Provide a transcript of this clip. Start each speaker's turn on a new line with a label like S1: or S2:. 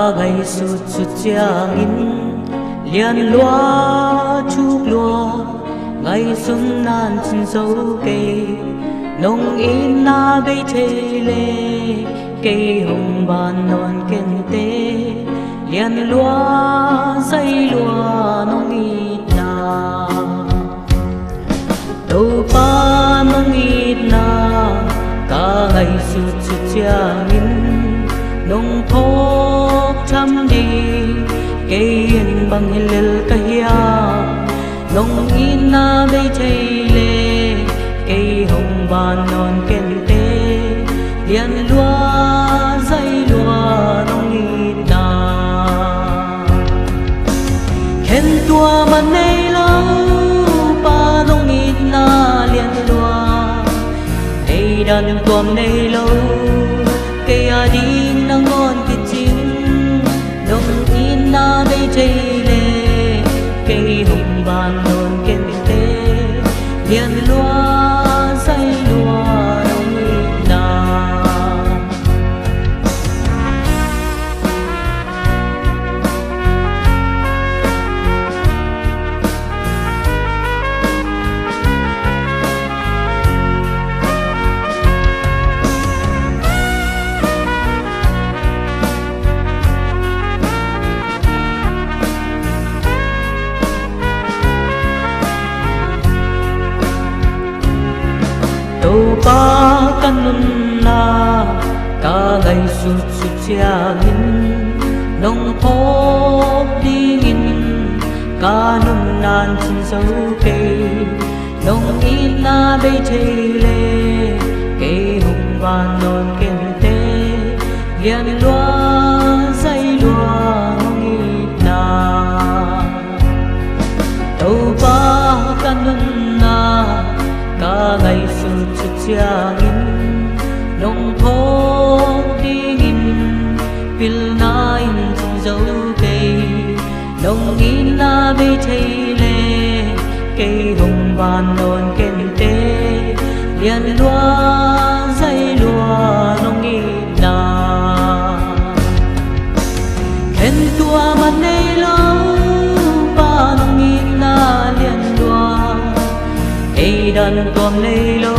S1: ngày sụt sụt giang in liền loa chúc loa ngày xuân nan chân dấu cây nông in na bay thề lê cây hồng bàn non kén tê liền loa dây loa nông ít na đâu pa nông ít na cả ngày sụt sụt giang in nông thóc chăm đi cây yên bằng lel kahia nông in na bay chay lê cây hồng bàn non kén tê liền loa dây loa nông in na khen tua mà nay lâu pa nông in na liền loa cây đàn tuom nay lâu cây à đi nang ngon cái chính nông in na bay chay lê cây hồng bàn non kén tê liền loa dây loa nông in na đâu ba căn nun na cả ngày sụt sụt giang in nông thóc đi in cả nung nan chân dấu cây nông in na bay chay lê cây hồng bàn non kén tê liền loa dây loa nông in na đâu ba căn nun na cả ngày sụt sụt giang in nông thóc đi in pil na in chân dấu cây nông in na bay chay lê cây hồng bàn non kén tê liền loa dây loa nông in na khen tua mà nay lâu pa nông in na liền loa cây đàn tuom nay lâu